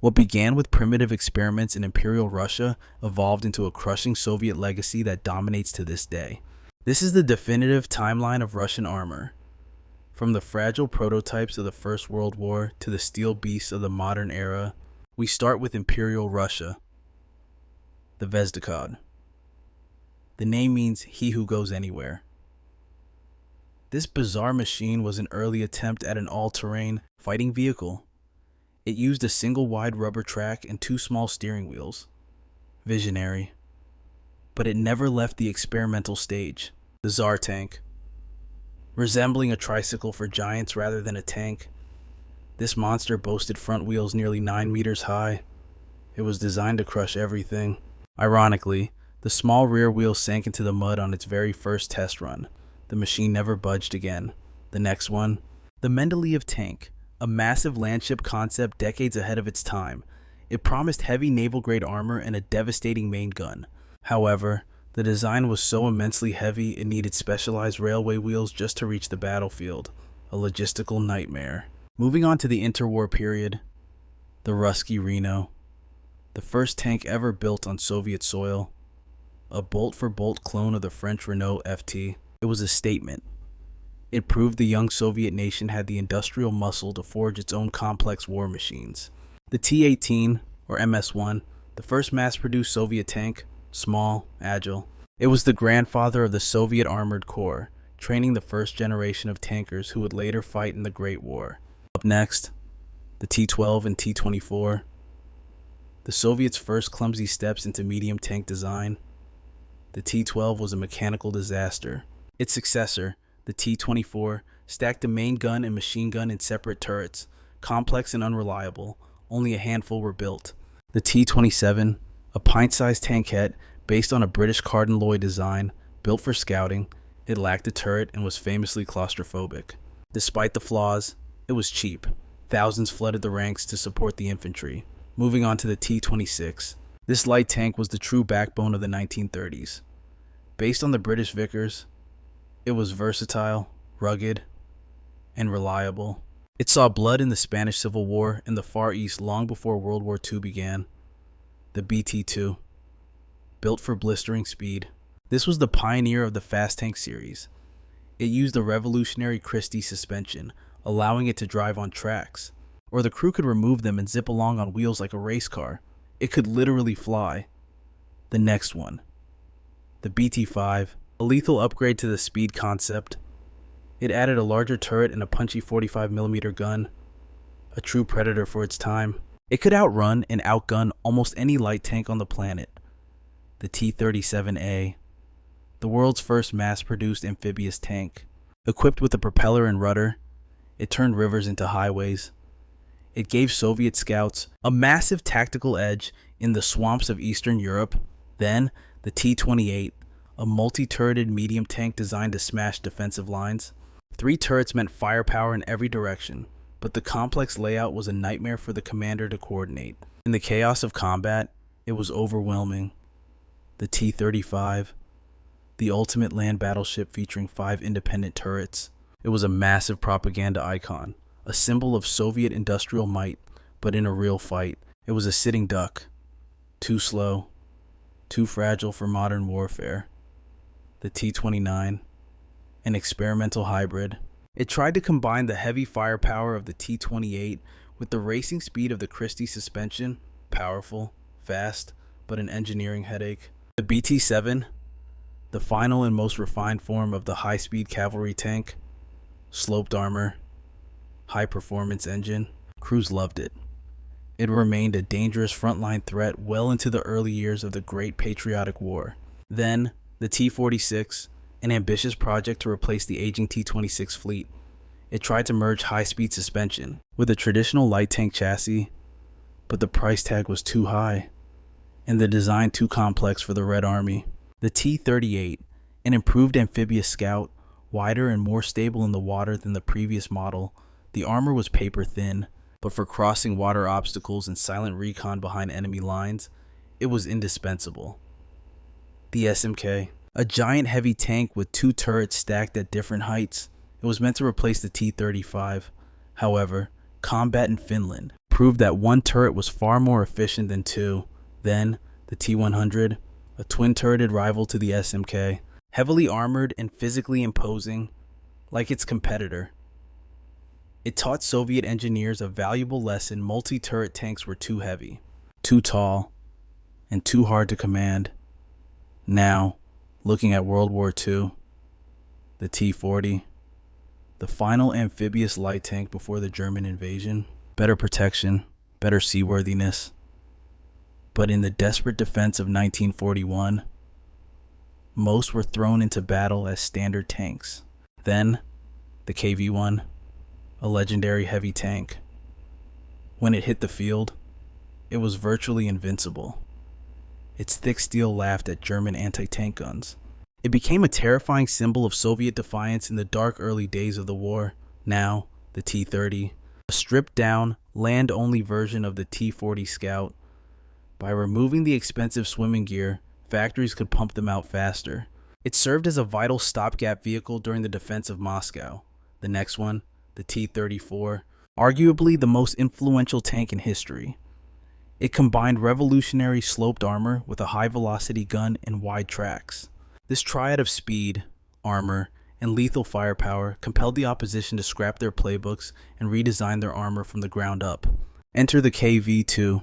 What began with primitive experiments in Imperial Russia evolved into a crushing Soviet legacy that dominates to this day. This is the definitive timeline of Russian armor. From the fragile prototypes of the First World War to the steel beasts of the modern era, we start with Imperial Russia, the Vezdikod. The name means he who goes anywhere. This bizarre machine was an early attempt at an all-terrain fighting vehicle. It used a single wide rubber track and two small steering wheels. Visionary. But it never left the experimental stage. The Tsar tank. Resembling a tricycle for giants rather than a tank, this monster boasted front wheels nearly 9 meters high. It was designed to crush everything. Ironically, the small rear wheel sank into the mud on its very first test run. The machine never budged again. The next one, the Mendeleev tank, a massive landship concept decades ahead of its time. It promised heavy naval-grade armor and a devastating main gun. However, the design was so immensely heavy it needed specialized railway wheels just to reach the battlefield. A logistical nightmare. Moving on to the interwar period, the Ruski Reno, the first tank ever built on Soviet soil. A bolt-for-bolt clone of the French Renault FT. It was a statement. It proved the young Soviet nation had the industrial muscle to forge its own complex war machines. The T-14, or MS-1, the first mass-produced Soviet tank, small, agile. It was the grandfather of the Soviet Armored Corps, training the first generation of tankers who would later fight in the Great War. Up next, the T-12 and T-24, the Soviets' first clumsy steps into medium tank design. The T-12 was a mechanical disaster. Its successor, the T-24, stacked a main gun and machine gun in separate turrets, complex and unreliable. Only a handful were built. The T-27, a pint-sized tankette based on a British Carden Loyd design, built for scouting, it lacked a turret and was famously claustrophobic. Despite the flaws, it was cheap. Thousands flooded the ranks to support the infantry. Moving on to the T-26. This light tank was the true backbone of the 1930s. Based on the British Vickers, it was versatile, rugged, and reliable. It saw blood in the Spanish Civil War in the Far East long before World War II began. The BT-2, built for blistering speed. This was the pioneer of the fast tank series. It used the revolutionary Christie suspension, allowing it to drive on tracks, or the crew could remove them and zip along on wheels like a race car. It could literally fly. The next one, the BT-5, a lethal upgrade to the Speed concept. It added a larger turret and a punchy 45mm gun, a true predator for its time. It could outrun and outgun almost any light tank on the planet. The T-37A, the world's first mass-produced amphibious tank. Equipped with a propeller and rudder, it turned rivers into highways. It gave Soviet scouts a massive tactical edge in the swamps of Eastern Europe. Then, the T-28, a multi-turreted medium tank designed to smash defensive lines. 3 turrets meant firepower in every direction, but the complex layout was a nightmare for the commander to coordinate. In the chaos of combat, it was overwhelming. The T-35, the ultimate land battleship featuring 5 independent turrets. It was a massive propaganda icon, a symbol of Soviet industrial might, but in a real fight. It was a sitting duck. Too slow, too fragile for modern warfare. The T-29, an experimental hybrid. It tried to combine the heavy firepower of the T-28 with the racing speed of the Christie suspension. Powerful, fast, but an engineering headache. The BT-7, the final and most refined form of the high-speed cavalry tank. Sloped armor, high-performance engine. Crews loved it. It remained a dangerous frontline threat well into the early years of the Great Patriotic War. Then, the T-46, an ambitious project to replace the aging T-26 fleet. It tried to merge high-speed suspension with a traditional light tank chassis, but the price tag was too high, and the design too complex for the Red Army. The T-38, an improved amphibious scout, wider and more stable in the water than the previous model. The armor was paper-thin, but for crossing water obstacles and silent recon behind enemy lines, it was indispensable. The SMK, a giant heavy tank with 2 turrets stacked at different heights. It was meant to replace the T-35. However, combat in Finland, proved that one turret was far more efficient than two. Then, the T-100, a twin-turreted rival to the SMK, heavily armored and physically imposing, like its competitor. It taught Soviet engineers a valuable lesson: multi-turret tanks were too heavy, too tall, and too hard to command. Now, looking at World War II, the T-40, the final amphibious light tank before the German invasion, better protection, better seaworthiness. But in the desperate defense of 1941, most were thrown into battle as standard tanks. Then, the KV-1, a legendary heavy tank. When it hit the field, it was virtually invincible. Its thick steel laughed at German anti-tank guns. It became a terrifying symbol of Soviet defiance in the dark early days of the war. Now, the T-30, a stripped-down, land-only version of the T-40 Scout. By removing the expensive swimming gear, factories could pump them out faster. It served as a vital stopgap vehicle during the defense of Moscow. The next one, the T-34, arguably the most influential tank in history. It combined revolutionary sloped armor with a high-velocity gun and wide tracks. This triad of speed, armor, and lethal firepower compelled the opposition to scrap their playbooks and redesign their armor from the ground up. Enter the KV-2,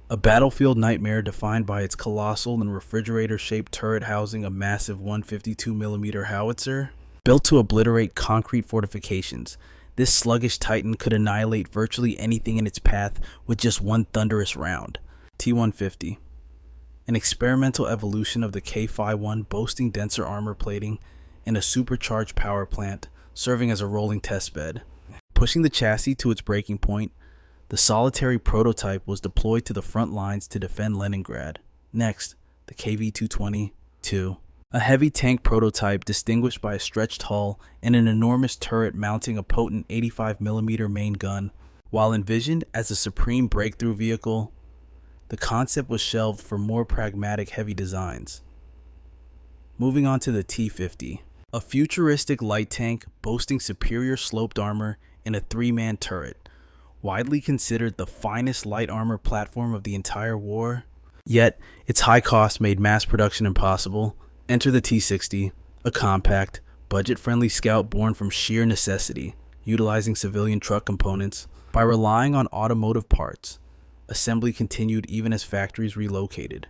a battlefield nightmare defined by its colossal and refrigerator-shaped turret housing a massive 152mm howitzer. Built to obliterate concrete fortifications, this sluggish titan could annihilate virtually anything in its path with just one thunderous round. T-150, an experimental evolution of the K-51 boasting denser armor plating and a supercharged power plant, serving as a rolling testbed. Pushing the chassis to its breaking point, the solitary prototype was deployed to the front lines to defend Leningrad. Next, the KV-220-2, a heavy tank prototype distinguished by a stretched hull and an enormous turret mounting a potent 85mm main gun. While envisioned as a supreme breakthrough vehicle, the concept was shelved for more pragmatic heavy designs. Moving on to the T-50, a futuristic light tank boasting superior sloped armor and a three-man turret, widely considered the finest light armor platform of the entire war. Yet, its high cost made mass production impossible. Enter the T-60, a compact, budget-friendly scout born from sheer necessity, utilizing civilian truck components. By relying on automotive parts, assembly continued even as factories relocated,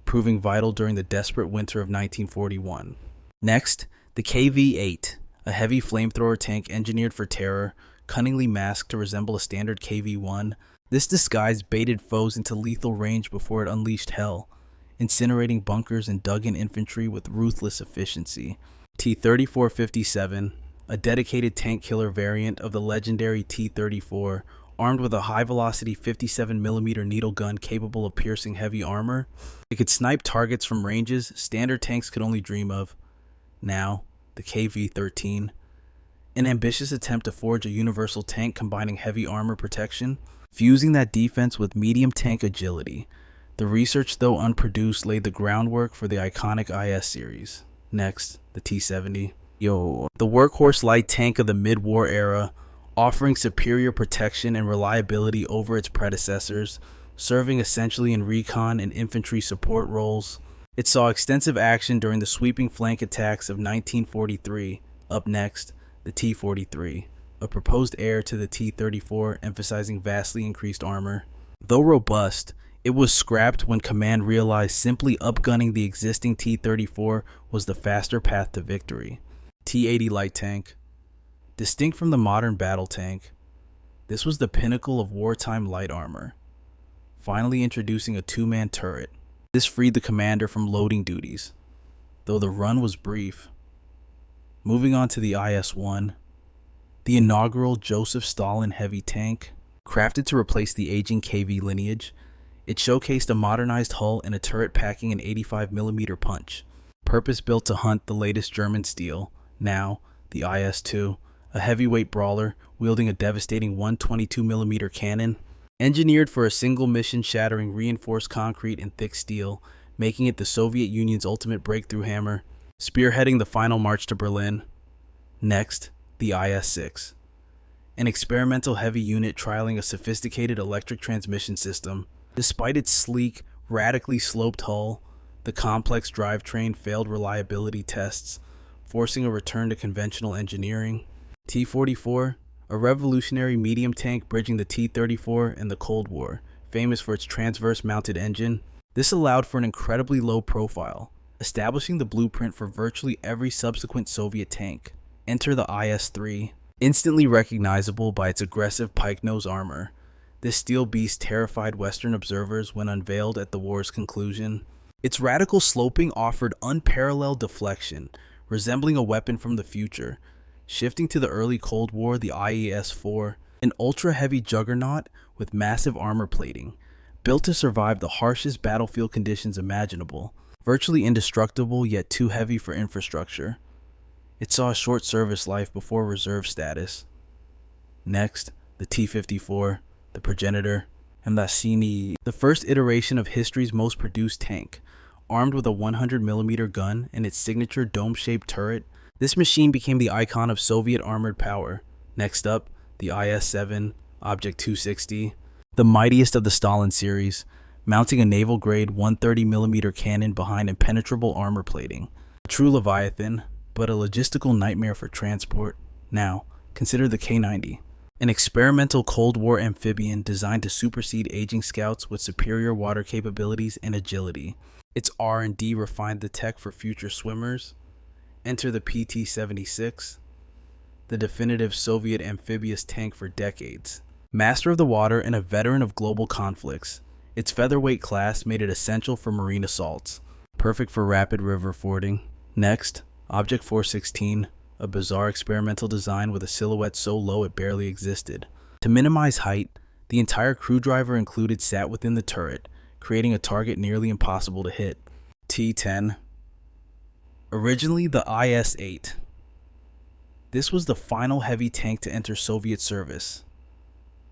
proving vital during the desperate winter of 1941. Next, the KV-8, a heavy flamethrower tank engineered for terror, cunningly masked to resemble a standard KV-1. This disguise baited foes into lethal range before it unleashed hell, incinerating bunkers and dug-in infantry with ruthless efficiency. T-34-57, a dedicated tank killer variant of the legendary T-34, armed with a high-velocity 57mm needle gun capable of piercing heavy armor. It could snipe targets from ranges standard tanks could only dream of. Now, the KV-13, an ambitious attempt to forge a universal tank combining heavy armor protection, fusing that defense with medium tank agility. The research, though unproduced, laid the groundwork for the iconic IS series. Next, the T-70. The workhorse light tank of the mid-war era, offering superior protection and reliability over its predecessors, serving essentially in recon and infantry support roles. It saw extensive action during the sweeping flank attacks of 1943. Up next, the T-43, a proposed heir to the T-34, emphasizing vastly increased armor. Though robust, it was scrapped when command realized simply upgunning the existing T-34 was the faster path to victory. T-80 light tank. Distinct from the modern battle tank, this was the pinnacle of wartime light armor, finally introducing a two-man turret. This freed the commander from loading duties, though the run was brief. Moving on to the IS-1, the inaugural Joseph Stalin heavy tank. Crafted to replace the aging KV lineage, it showcased a modernized hull and a turret packing an 85mm punch, purpose-built to hunt the latest German steel. Now, the IS-2, a heavyweight brawler wielding a devastating 122mm cannon, engineered for a single mission shattering reinforced concrete and thick steel, making it the Soviet Union's ultimate breakthrough hammer, spearheading the final march to Berlin. Next, the IS-6, an experimental heavy unit trialing a sophisticated electric transmission system. Despite its sleek, radically sloped hull, the complex drivetrain failed reliability tests, forcing a return to conventional engineering. T-44, a revolutionary medium tank bridging the T-34 and the Cold War, famous for its transverse-mounted engine. This allowed for an incredibly low profile, establishing the blueprint for virtually every subsequent Soviet tank. Enter the IS-3. Instantly recognizable by its aggressive pike nose armor, this steel beast terrified Western observers when unveiled at the war's conclusion. Its radical sloping offered unparalleled deflection, resembling a weapon from the future. Shifting to the early Cold War, the IS-4, an ultra-heavy juggernaut with massive armor plating, built to survive the harshest battlefield conditions imaginable, virtually indestructible yet too heavy for infrastructure. It saw a short service life before reserve status. Next, the T-54, the progenitor, and the Sini, the first iteration of history's most produced tank. Armed with a 100mm gun and its signature dome-shaped turret, this machine became the icon of Soviet armored power. Next up, the IS-7, Object 260, the mightiest of the Stalin series, mounting a naval-grade 130mm cannon behind impenetrable armor plating. A true Leviathan, but a logistical nightmare for transport. Now, consider the K-90, an experimental Cold War amphibian designed to supersede aging scouts with superior water capabilities and agility. Its R&D refined the tech for future swimmers. Enter the PT-76, the definitive Soviet amphibious tank for decades. Master of the water and a veteran of global conflicts, its featherweight class made it essential for marine assaults, perfect for rapid river fording. Next, Object 416, a bizarre experimental design with a silhouette so low it barely existed. To minimize height, the entire crew driver included sat within the turret, creating a target nearly impossible to hit. T-10. Originally the IS-8. This was the final heavy tank to enter Soviet service.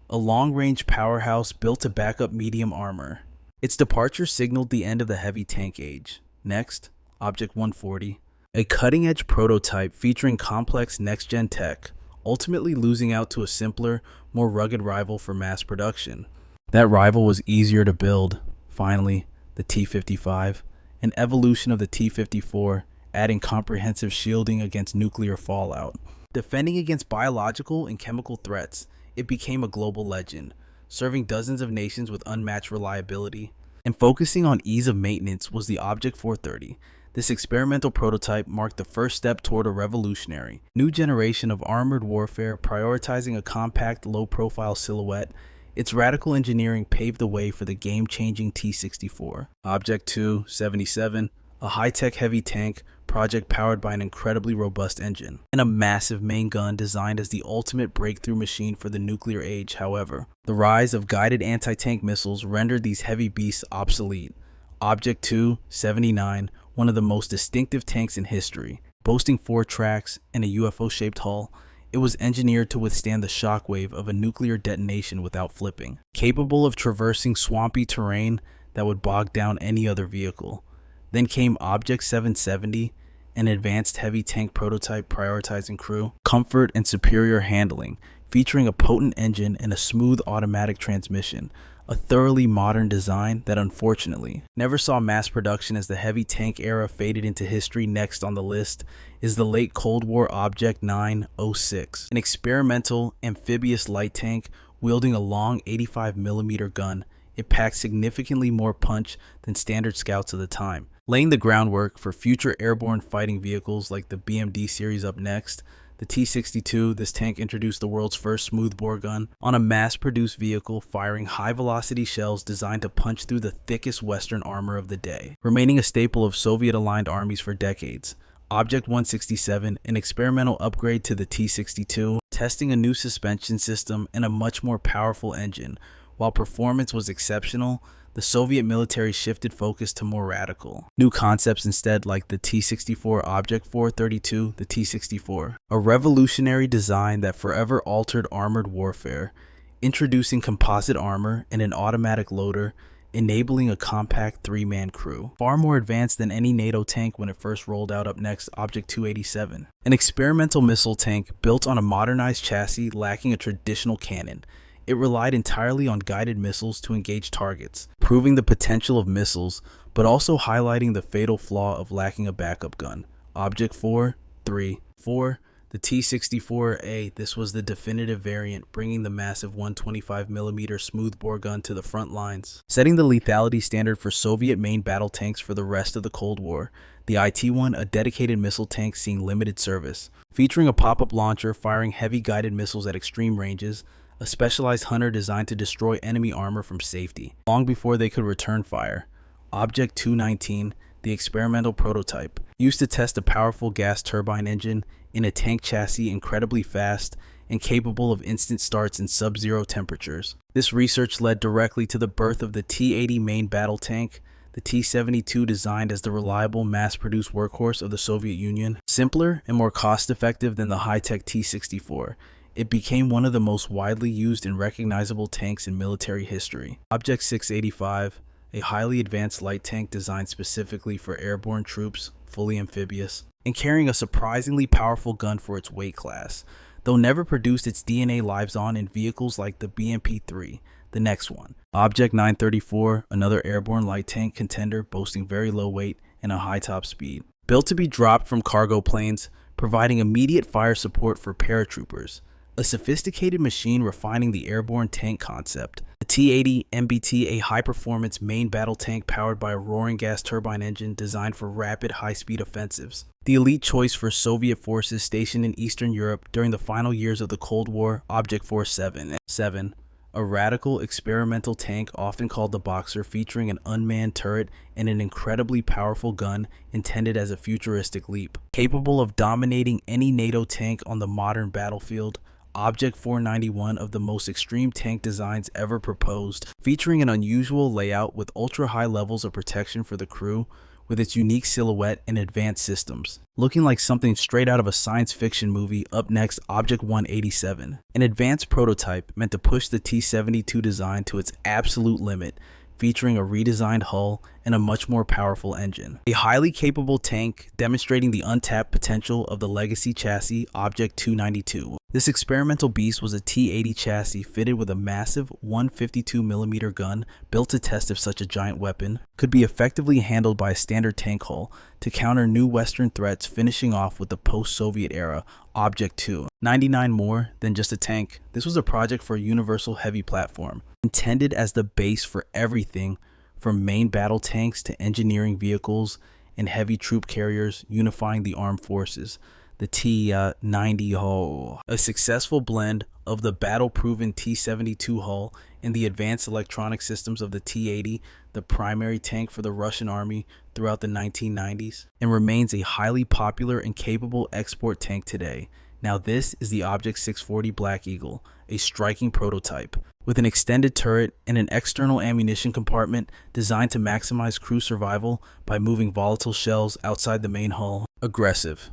A long-range powerhouse built to back up medium armor. Its departure signaled the end of the heavy tank age. Next, Object 140. A cutting-edge prototype featuring complex next-gen tech, ultimately losing out to a simpler, more rugged rival for mass production. That rival was easier to build. Finally, the T-55, an evolution of the T-54, adding comprehensive shielding against nuclear fallout. Defending against biological and chemical threats, it became a global legend, serving dozens of nations with unmatched reliability. And focusing on ease of maintenance was the Object 430. This experimental prototype marked the first step toward a revolutionary, new generation of armored warfare prioritizing a compact, low-profile silhouette. Its radical engineering paved the way for the game-changing T-64. Object 277, a high-tech heavy tank project powered by an incredibly robust engine, and a massive main gun designed as the ultimate breakthrough machine for the nuclear age. However, the rise of guided anti-tank missiles rendered these heavy beasts obsolete. Object 279, one of the most distinctive tanks in history, boasting 4 tracks and a UFO-shaped hull, it was engineered to withstand the shockwave of a nuclear detonation without flipping, capable of traversing swampy terrain that would bog down any other vehicle. Then came Object 770, an advanced heavy tank prototype prioritizing crew, comfort, and superior handling, featuring a potent engine and a smooth automatic transmission, a thoroughly modern design that unfortunately never saw mass production as the heavy tank era faded into history. Next on the list is the late Cold War Object 906, an experimental amphibious light tank wielding a long 85mm gun. It packed significantly more punch than standard scouts of the time, laying the groundwork for future airborne fighting vehicles like the BMD series. Up next, the T-62, this tank introduced the world's first smoothbore gun on a mass-produced vehicle, firing high-velocity shells designed to punch through the thickest Western armor of the day, remaining a staple of Soviet-aligned armies for decades. Object 167, an experimental upgrade to the T-62, testing a new suspension system and a much more powerful engine. While performance was exceptional, the Soviet military shifted focus to more radical new concepts instead, like the T-64 Object 432, the T-64, a revolutionary design that forever altered armored warfare, introducing composite armor and an automatic loader. enabling a compact 3-man crew. Far more advanced than any NATO tank when it first rolled out. Up next, Object 287. An experimental missile tank built on a modernized chassis lacking a traditional cannon. It relied entirely on guided missiles to engage targets, proving the potential of missiles, but also highlighting the fatal flaw of lacking a backup gun. Object 434. The T-64A, this was the definitive variant, bringing the massive 125mm smoothbore gun to the front lines, setting the lethality standard for Soviet main battle tanks for the rest of the Cold War. The IT-1, a dedicated missile tank seeing limited service, featuring a pop-up launcher firing heavy guided missiles at extreme ranges, a specialized hunter designed to destroy enemy armor from safety, long before they could return fire. Object 219, the experimental prototype, used to test a powerful gas turbine engine in a tank chassis incredibly fast and capable of instant starts in sub-zero temperatures. This research led directly to the birth of the T-80 main battle tank, the T-72 designed as the reliable mass-produced workhorse of the Soviet Union. Simpler and more cost-effective than the high-tech T-64, it became one of the most widely used and recognizable tanks in military history. Object 685, a highly advanced light tank designed specifically for airborne troops, fully amphibious, and carrying a surprisingly powerful gun for its weight class, though never produced its DNA lives on in vehicles like the BMP-3. The next one, Object 934, another airborne light tank contender boasting very low weight and a high top speed. Built to be dropped from cargo planes, providing immediate fire support for paratroopers. A sophisticated machine refining the airborne tank concept. The T-80 MBT, a high-performance main battle tank powered by a roaring gas turbine engine designed for rapid, high-speed offensives. The elite choice for Soviet forces stationed in Eastern Europe during the final years of the Cold War. Object 477. A radical experimental tank often called the Boxer, featuring an unmanned turret and an incredibly powerful gun intended as a futuristic leap. Capable of dominating any NATO tank on the modern battlefield. Object 491, of the most extreme tank designs ever proposed, featuring an unusual layout with ultra-high levels of protection for the crew, with its unique silhouette and advanced systems, looking like something straight out of a science fiction movie. Up next, Object 187, an advanced prototype meant to push the T-72 design to its absolute limit, featuring a redesigned hull and a much more powerful engine. A highly capable tank demonstrating the untapped potential of the legacy chassis. Object 292. This experimental beast was a T-80 chassis fitted with a massive 152mm gun built to test if such a giant weapon could be effectively handled by a standard tank hull to counter new Western threats, finishing off with the post-Soviet era. Object 299, more than just a tank. This was a project for a universal heavy platform, intended as the base for everything from main battle tanks to engineering vehicles and heavy troop carriers, unifying the armed forces. The T-90 hull, a successful blend of the battle-proven T-72 hull and the advanced electronic systems of the T-80, the primary tank for the Russian army throughout the 1990s, and remains a highly popular and capable export tank today. Now this is the Object 640 Black Eagle, a striking prototype, with an extended turret and an external ammunition compartment designed to maximize crew survival by moving volatile shells outside the main hull. Aggressive.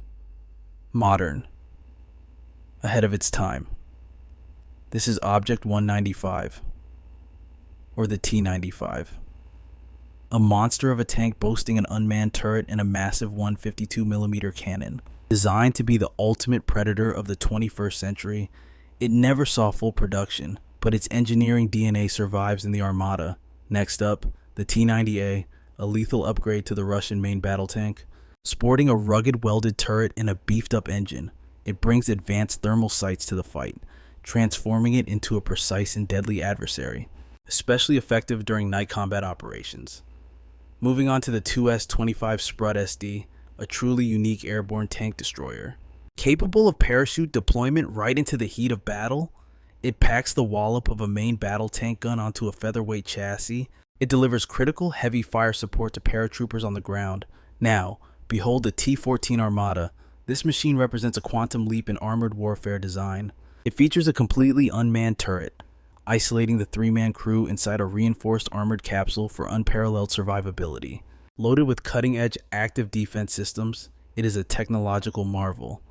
Modern. Ahead of its time. This is Object 195, or the T-95. A monster of a tank boasting an unmanned turret and a massive 152mm cannon. Designed to be the ultimate predator of the 21st century, it never saw full production, but its engineering DNA survives in the Armata. Next up, the T-90A, a lethal upgrade to the Russian main battle tank. Sporting a rugged welded turret and a beefed up engine, it brings advanced thermal sights to the fight, transforming it into a precise and deadly adversary, especially effective during night combat operations. Moving on to the 2S-25 Sprut SD, a truly unique airborne tank destroyer. Capable of parachute deployment right into the heat of battle, it packs the wallop of a main battle tank gun onto a featherweight chassis. It delivers critical heavy fire support to paratroopers on the ground. Now, behold the T-14 Armata. This machine represents a quantum leap in armored warfare design. It features a completely unmanned turret, isolating the 3-man crew inside a reinforced armored capsule for unparalleled survivability. Loaded with cutting-edge active defense systems, it is a technological marvel.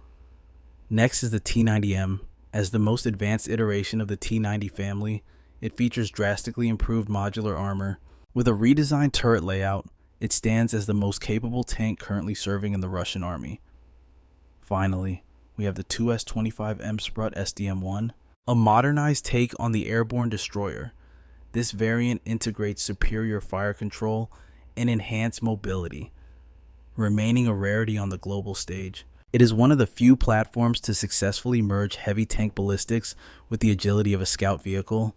Next is the T-90M. As the most advanced iteration of the T-90 family, it features drastically improved modular armor, With a redesigned turret layout, it stands as the most capable tank currently serving in the Russian army. Finally, we have the 2S-25M Sprut SDM-1, a modernized take on the airborne destroyer. This variant integrates superior fire control and enhanced mobility, remaining a rarity on the global stage. It is one of the few platforms to successfully merge heavy tank ballistics with the agility of a scout vehicle,